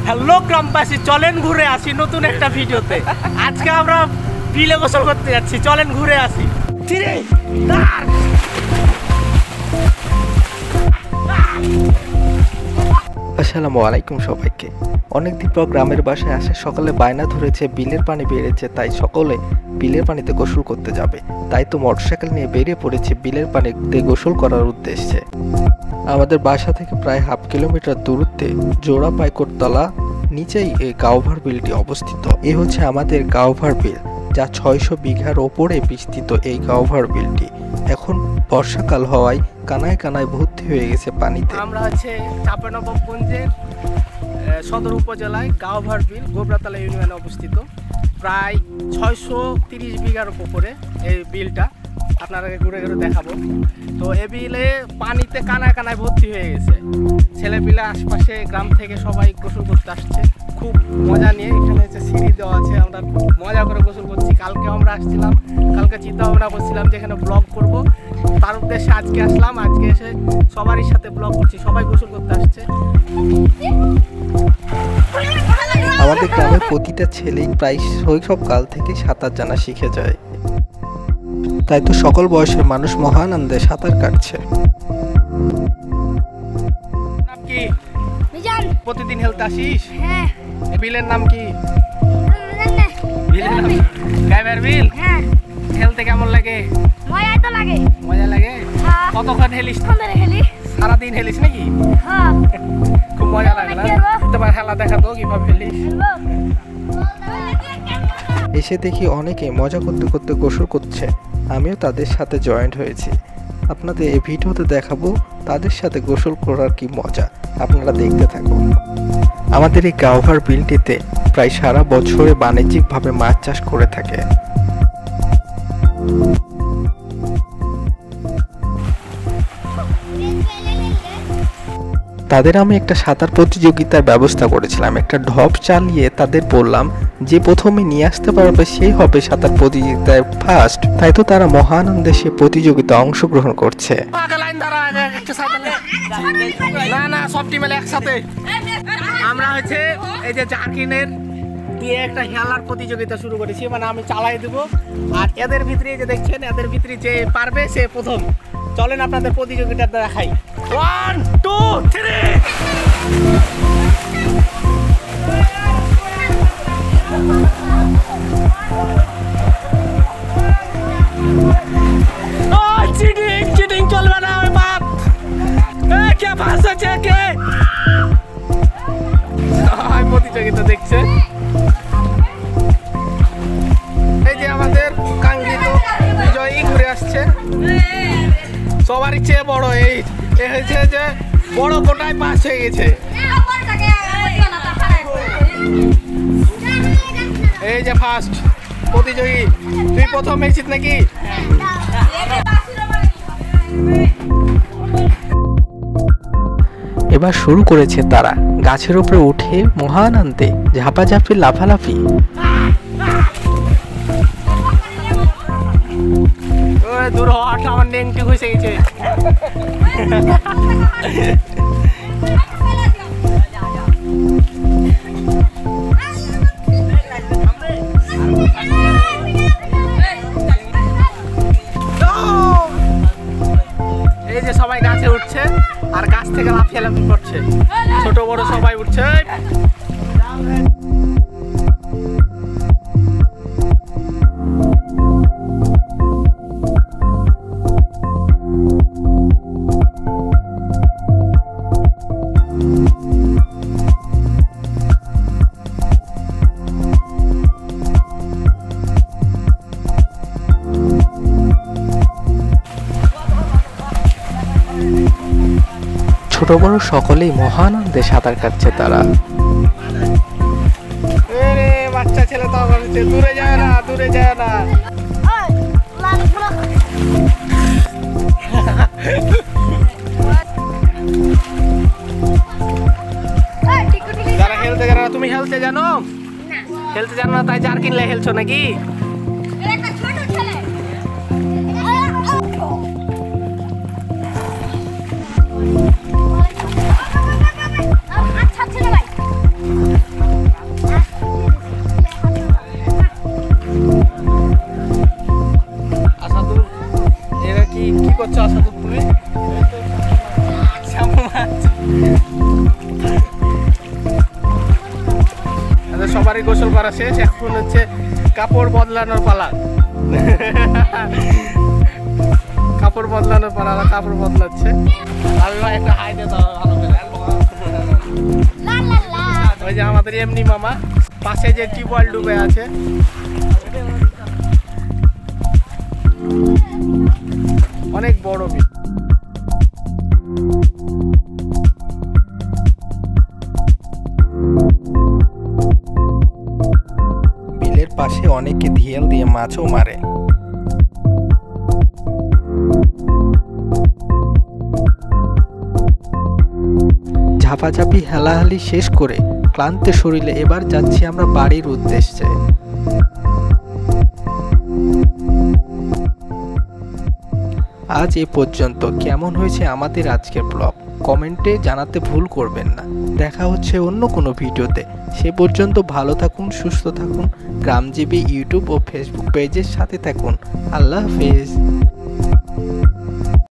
Hello গ্রামবাসী, চলেন ঘুরে আসি নতুন একটা ভিডিওতে। আজকে আমরা বিলে গোসল করতে যাচ্ছি, চলেন ঘুরে আসি। আসসালামু আলাইকুম সবাইকে। অনেকদিন পর গ্রামের বাসায় আসে, সকালে বায়না ধরেছে বিলের পানি বেড়েছে, তাই সকলে বিলের পানিতে গোসল করতে যাবে। তাই তো মোটরসাইকেল নিয়ে বেরিয়ে পড়েছে বিলের পানিতে গোসল করার উদ্দেশ্যে। আমাদের বাসা থেকে প্রায় হাফ কিলোমিটার দূরত্বে জোড়া পাইকরতলা নিচেই এই গাওভার বিলটি অবস্থিত। এ হচ্ছে আমাদের গাওভার বিল, যা 600 বিঘার ওপরে বিস্তৃত। এই গাওভার বিলটি এখন বর্ষাকাল হওয়ায় কানায় কানায় ভর্তি হয়ে গেছে পানিতে। আমরা হচ্ছে চাঁপাইনবাবগঞ্জের সদর উপজেলায় গাওভার বিল গোবরাতলা ইউনিয়নে অবস্থিত। প্রায় 630 বিঘার উপরে এই বিলটা, আপনাদেরকে ঘুরে ঘুরে দেখাবো। তো এই বিলে পানিতে কানায় কানায় ভর্তি হয়ে গেছে। ছেলেপিলে আশপাশে গ্রাম থেকে সবাই গোসল করতে আসছে খুব মজা নিয়ে। এখানে হচ্ছে সিঁড়ি দেওয়া আছে, আমরা মজা করে গোসল করছি। কালকে আমরা আসছিলাম, কালকে চিন্তা ভাবনা করছিলাম যে এখানে ব্লগ করব, তার উদ্দেশ্যে আজকে আসলাম। আজকে এসে সবারই সাথে ব্লগ করছি, সবাই গোসল করতে আসছে। আমাদের গ্রামের প্রতিটা ছেলেই প্রায় শৈশবকাল থেকে সাঁতার জানা শিখে যায়, তাই তো সকল বয়সের মানুষ মহানন্দে সাঁতার কাটছে। নাম কি? প্রতিদিন হেলতে আসিস? হ্যাঁ। বিলের নাম কি? বিলের নাম গাইবার বিল। হ্যাঁ। হেলতে কেমন লাগে? মজা তো লাগে। মজা লাগে? হ্যাঁ। কতক্ষণ হেলিস? হেলি। সারাদিন হেলিস নাকি? হ্যাঁ। খুব মজা লাগে না? তোমার খেলা দেখা তো কিভাবে হেলিস। এসে দেখি অনেকে মজা করতে করতে গোসল করছে, আমিও তাদের সাথে জয়েন্ট হয়েছি। আপনাদের এই ভিডিওতে দেখাবো তাদের সাথে গোসল করার কি মজা, আপনারা দেখতে থাকুন। আমাদের এই গাওভার বিলটিতে প্রায় সারা বছরে বাণিজ্যিকভাবে মাছ চাষ করে থাকে। তাদের আমি একটা সাঁতার প্রতিযোগিতার ব্যবস্থা করেছিলাম। একটা ঢপ চালিয়ে তাদের বললাম যে প্রথমে নিয়ে আসতে পারবে সেই হবে সাঁতার প্রতিযোগিতায় ফার্স্ট। তাই তো তারা মহানন্দে সে প্রতিযোগিতা অংশগ্রহণ করছে। আমরা হচ্ছে এই যে জাকিনের দিয়ে একটা খেলার প্রতিযোগিতা শুরু করেছি, মানে আমি চালাই দেবো। আর এদের ভিতরে যে দেখছেন, এদের ভিতরে যে পারবে সে প্রথম। চলেন আপনাদের প্রতিযোগিতা দেখাই। 1 2 3। চিটিং চলবে না, ওই বাপ কে পাস হচ্ছে কে প্রতিযোগিতা দেখছে। এই যে আমাদের কাঙ্ক্ষিত বিজয়ী ঘুরে আসছে, সবারই চেয়ে বড়। এই হয়েছে যে বড় কোটায় পাস হয়ে গেছে। এই যে ফার্স্ট প্রতিযোগী, তুই প্রথম হয়েছিস নাকি? এবার শুরু করেছে তারা গাছের উপরে উঠে মহানন্দে ঝাপাঝাপি লাফালাফি। দূর হওয়াটা আমার নেংটি ঘুষে গেছে। এই যে সবাই গাছে উঠছে আর গাছ থেকে লাফিয়ে লাফিয়ে পড়ছে, ছোট বড় সবাই উঠছে। ছোট বড় সকলেই মহানন্দে সাঁতার কাটছে তারা। বাচ্চা ছেলে তো বলছে দূরে যায় না, দূরে যায় না। যারা খেলতে জানো, তুমি খেলতে জানো? খেলতে জানো না তাই জার কিনলে খেলছো নাকি? সবারই গোসল করা শেষ, এখন হচ্ছে কাপড় বদলানোর পালা। কাপড় বদলানোর পালা, কাপড় বদলাচ্ছে। আল্লাহ একটা হাই দিয়ে দাও ভালো করে। ওই যে আমাদের এমনি মামা, পাশে যে টিউবওয়েল ডুবে আছে। অনেক বড় বিল। বিলের পাশে অনেকে ধিয়াল দিয়ে মাছও মারে। ঝাপাঝাপি হেলাহালি শেষ করে ক্লান্ত শরীরে এবার যাচ্ছি আমরা বাড়ির উদ্দেশ্যে। আজ এ পর্যন্ত। কেমন হয়েছে আমাদের আজকের ব্লগ কমেন্টে জানাতে ভুল করবেন না। দেখা হচ্ছে অন্য কোনো ভিডিওতে। সে পর্যন্ত ভালো থাকুন, সুস্থ থাকুন। গ্রামজীবী ইউটিউব ও ফেসবুক পেজের সাথে থাকুন। আল্লাহ হাফেজ।